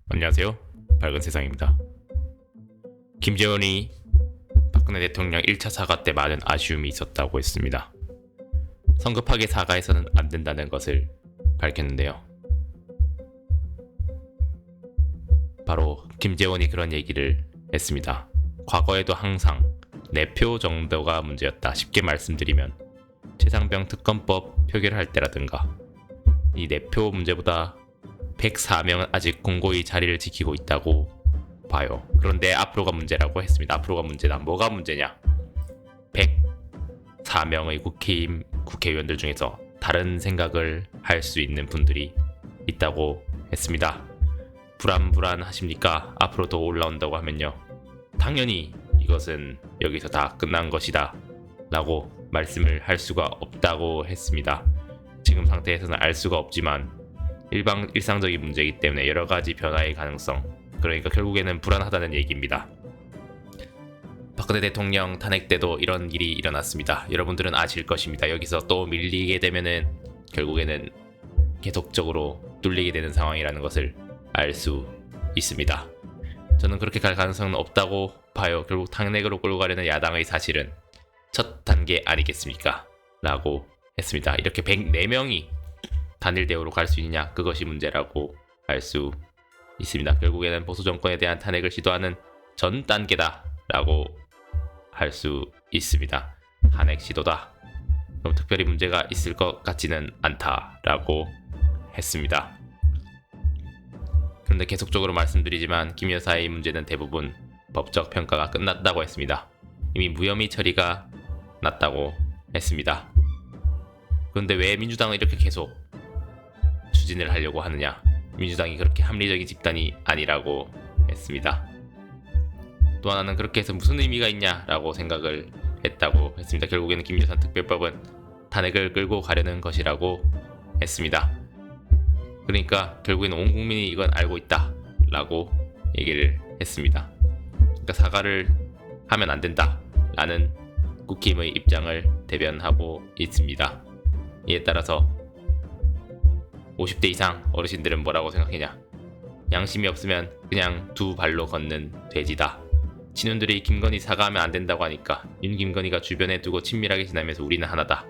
안녕하세요. 밝은 세상입니다. 김재원이 박근혜 대통령 1차 사과 때 많은 아쉬움이 있었다고 했습니다. 성급하게 사과해서는 안 된다는 것을 밝혔는데요. 바로 김재원이 그런 얘기를 했습니다. 과거에도 항상 4표 정도가 문제였다. 쉽게 말씀드리면 최상병 특검법 표결할 때라든가 이 4표 문제보다 104명은 아직 공고히 자리를 지키고 있다고 봐요. 그런데 앞으로가 문제라고 했습니다. 앞으로가 문제다. 뭐가 문제냐? 104명의 국회의원들 중에서 다른 생각을 할 수 있는 분들이 있다고 했습니다. 불안하십니까? 앞으로 더 올라온다고 하면요. 당연히 이것은 여기서 다 끝난 것이다 라고 말씀을 할 수가 없다고 했습니다. 지금 상태에서는 알 수가 없지만 일상적인 문제이기 때문에 여러 가지 변화의 가능성, 그러니까 결국에는 불안하다는 얘기입니다. 박근혜 대통령 탄핵 때도 이런 일이 일어났습니다. 여러분들은 아실 것입니다. 여기서 또 밀리게 되면은 결국에는 계속적으로 뚫리게 되는 상황이라는 것을 알 수 있습니다. 저는 그렇게 갈 가능성은 없다고 봐요. 결국 탄핵으로 끌고 가려는 야당의 사실은 첫 단계 아니겠습니까? 라고 했습니다. 이렇게 104명이 단일 대우로 갈 수 있느냐, 그것이 문제라고 할 수 있습니다. 결국에는 보수 정권에 대한 탄핵을 시도하는 전 단계다 라고 할 수 있습니다. 탄핵 시도다. 그럼 특별히 문제가 있을 것 같지는 않다 라고 했습니다. 그런데 계속적으로 말씀드리지만 김 여사의 문제는 대부분 법적 평가가 끝났다고 했습니다. 이미 무혐의 처리가 났다고 했습니다. 그런데 왜 민주당은 이렇게 계속 추진을 하려고 하느냐? 민주당이 그렇게 합리적인 집단이 아니라고 했습니다. 또 하나는 그렇게 해서 무슨 의미가 있냐라고 생각을 했다고 했습니다. 결국에는 김여사 특별법은 탄핵을 끌고 가려는 것이라고 했습니다. 그러니까 결국에는 온 국민이 이건 알고 있다라고 얘기를 했습니다. 그러니까 사과를 하면 안 된다라는 국힘의 입장을 대변하고 있습니다. 이에 따라서 50대 이상 어르신들은 뭐라고 생각하냐? 양심이 없으면 그냥 두 발로 걷는 돼지다. 친윤들이 김건희 사과하면 안 된다고 하니까 윤김건희가 주변에 두고 친밀하게 지내면서 우리는 하나다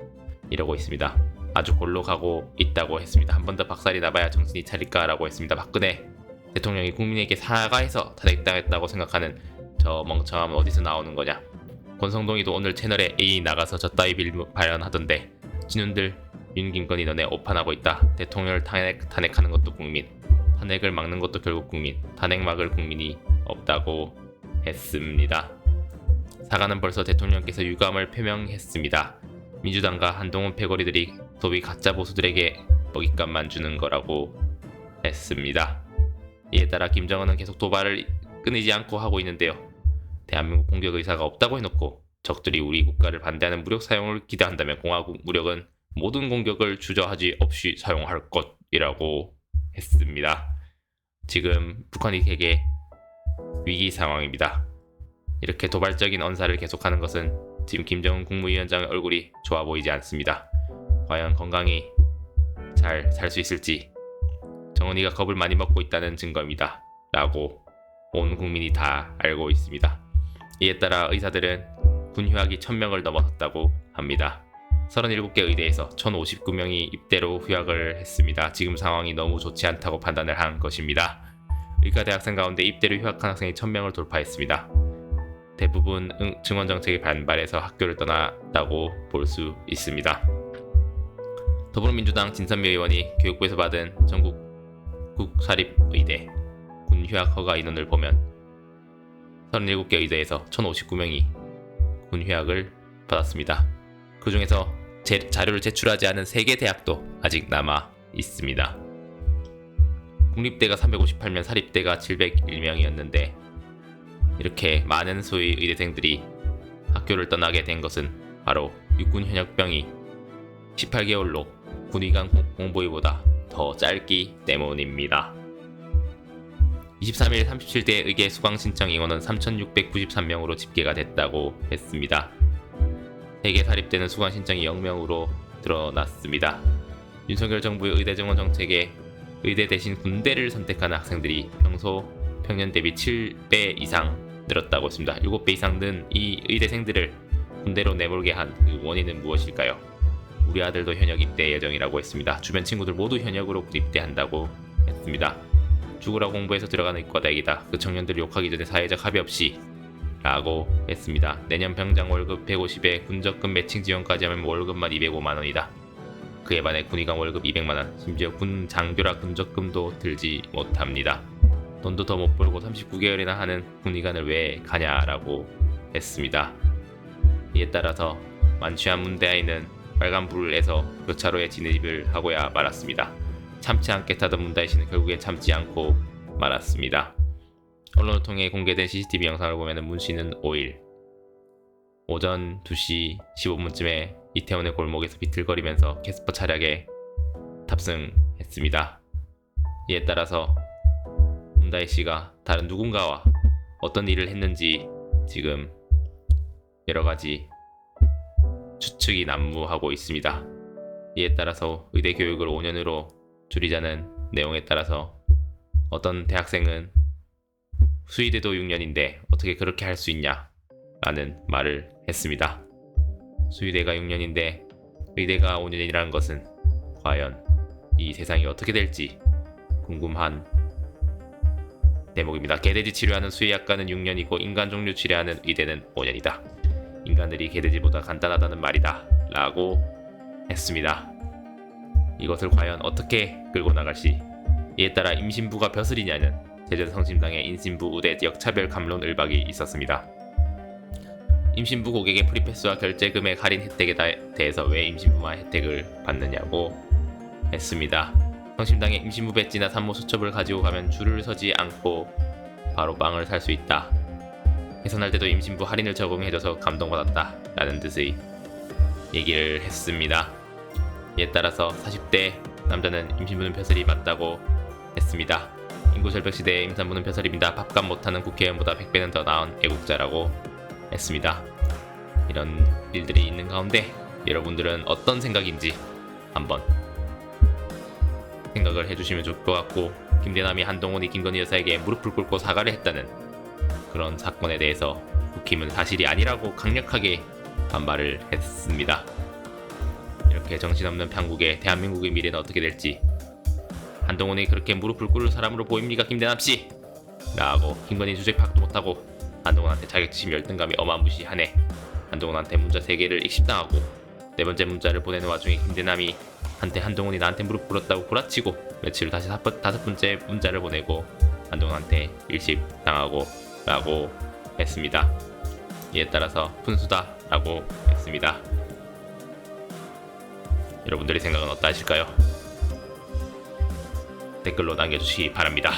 이러고 있습니다. 아주 골로 가고 있다고 했습니다. 한 번 더 박살이 나봐야 정신이 차릴까라고 했습니다. 박근혜 대통령이 국민에게 사과해서 탄핵당했다고 생각하는 저 멍청함은 어디서 나오는 거냐? 권성동이도 오늘 채널에 A 나가서 저 따위 발언하던데 친윤들 윤김건희 너네 오판하고 있다. 대통령을 탄핵하는 것도 국민, 탄핵을 막는 것도 결국 국민, 탄핵 막을 국민이 없다고 했습니다. 사과는 벌써 대통령께서 유감을 표명했습니다. 민주당과 한동훈 패거리들이 소위 가짜 보수들에게 먹잇감만 주는 거라고 했습니다. 이에 따라 김정은은 계속 도발을 끊이지 않고 하고 있는데요. 대한민국 공격 의사가 없다고 해놓고 적들이 우리 국가를 반대하는 무력 사용을 기대한다면 공화국 무력은 모든 공격을 주저하지 없이 사용할 것이라고 했습니다. 지금 북한이 되게 위기 상황입니다. 이렇게 도발적인 언사를 계속하는 것은 지금 김정은 국무위원장의 얼굴이 좋아 보이지 않습니다. 과연 건강히 잘 살 수 있을지 정은이가 겁을 많이 먹고 있다는 증거입니다. 라고 온 국민이 다 알고 있습니다. 이에 따라 의사들은 군 휴학이 1000명을 넘어섰다고 합니다. 37개 의대에서 1059명이 입대로 휴학을 했습니다. 지금 상황이 너무 좋지 않다고 판단을 한 것입니다. 의과대학생 가운데 입대로 휴학한 학생이 1000명을 돌파했습니다. 대부분 증원 정책에 반발해서 학교를 떠났다고 볼 수 있습니다. 더불어민주당 진선미 의원이 교육부에서 받은 전국 국사립의대 군 휴학 허가 인원을 보면 37개 의대에서 1059명이 군 휴학을 받았습니다. 그 중에서 자료를 제출하지 않은 3개 대학도 아직 남아 있습니다. 국립대가 358명, 사립대가 701명이었는데 이렇게 많은 소위 의대생들이 학교를 떠나게 된 것은 바로 육군 현역병이 18개월로 군의관 공보위보다 더 짧기 때문입니다. 23일 37대 의계 수강 신청 인원은 3,693명으로 집계가 됐다고 했습니다. 세계 사립대는 수강 신청이 0명으로 드러났습니다. 윤석열 정부의 의대 증원 정책에 의대 대신 군대를 선택하는 학생들이 평소 평년 대비 7배 이상 늘었다고 했습니다. 7배 이상 는 이 의대생들을 군대로 내몰게 한 그 원인은 무엇일까요? 우리 아들도 현역 입대 예정이라고 했습니다. 주변 친구들 모두 현역으로 입대한다고 했습니다. 죽으라 공부해서 들어가는 의과대학이다. 그 청년들을 욕하기 전에 사회적 합의 없이 라고 했습니다. 내년 병장 월급 150에 군적금 매칭 지원까지 하면 월급만 205만원이다. 그에 반해 군의관 월급 200만원, 심지어 군 장교라 군적금도 들지 못합니다. 돈도 더 못 벌고 39개월이나 하는 군의관을 왜 가냐라고 했습니다. 이에 따라서 만취한 문대아이는 빨간불에서 교차로에 진입을 하고야 말았습니다. 참지 않겠다던 문다희 씨는 결국엔 참지 않고 말았습니다. 언론을 통해 공개된 CCTV 영상을 보면 문 씨는 5일 오전 2시 15분쯤에 이태원의 골목에서 비틀거리면서 캐스퍼 차량에 탑승했습니다. 이에 따라서 문다희 씨가 다른 누군가와 어떤 일을 했는지 지금 여러가지 추측이 난무하고 있습니다. 이에 따라서 의대 교육을 5년으로 줄이자는 내용에 따라서 어떤 대학생은 수의대도 6년인데 어떻게 그렇게 할 수 있냐 라는 말을 했습니다. 수의대가 6년인데 의대가 5년이라는 것은 과연 이 세상이 어떻게 될지 궁금한 대목입니다. 개돼지 치료하는 수의학과는 6년이고 인간 종류 치료하는 의대는 5년이다. 인간들이 개돼지보다 간단하다는 말이다 라고 했습니다. 이것을 과연 어떻게 끌고 나갈지, 이에 따라 임신부가 벼슬이냐는 제전성심당의 임신부 우대 역차별 감론 을박이 있었습니다. 임신부 고객의 프리패스와 결제 금액 할인 혜택에 대해서 왜 임신부만 혜택을 받느냐고 했습니다. 성심당에 임신부 배지나 산모 수첩을 가지고 가면 줄을 서지 않고 바로 빵을 살 수 있다. 해산할 때도 임신부 할인을 적용해줘서 감동받았다 라는 뜻의 얘기를 했습니다. 이에 따라서 40대 남자는 임신부는 벼슬이 맞다고 했습니다. 인구절벽 시대에 임산부는 벼슬입니다. 밥값 못하는 국회의원보다 100배는 더 나은 애국자라고 했습니다. 이런 일들이 있는 가운데 여러분들은 어떤 생각인지 한번 생각을 해주시면 좋을 것 같고, 김대남이 한동훈이 김건희 여사에게 무릎을 꿇고 사과를 했다는 그런 사건에 대해서 국힘은 사실이 아니라고 강력하게 반발을 했습니다. 이렇게 정신없는 판국에 대한민국의 미래는 어떻게 될지, 한동훈이 그렇게 무릎을 꿇을 사람으로 보입니까 김대남씨? 라고 김건희 주책 파악도 못하고 한동훈한테 자격지심 열등감이 어마무시하네. 한동훈한테 문자 3개를 익십당하고 4번째 문자를 보내는 와중에 김대남이 한테 한동훈이 나한테 무릎 꿇었다고 구라치고 며칠 후 다시 5번째 문자를 보내고 한동훈한테 일십당하고 라고 했습니다. 이에 따라서 푼수다 라고 했습니다. 여러분들의 생각은 어떠하실까요? 댓글로 남겨주시기 바랍니다.